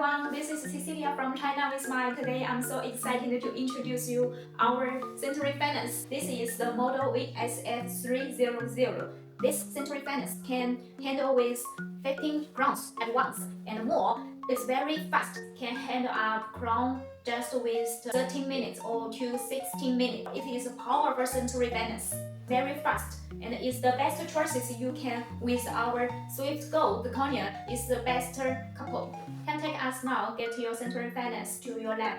everyone, this is Cecilia from China Vsmile. Today I'm so excited to introduce you our sintering furnace. This is the model VSF 300. This sintering furnace can handle with 15 crowns at once and more. It's very fast, can handle a crown just with 13 minutes or to 16 minutes. It is a powerful sintering furnace. Very fast, and it's the best choices you can with our Swift Go. Zirconia is the best couple. Contact us now, get your sintering furnace to your lab.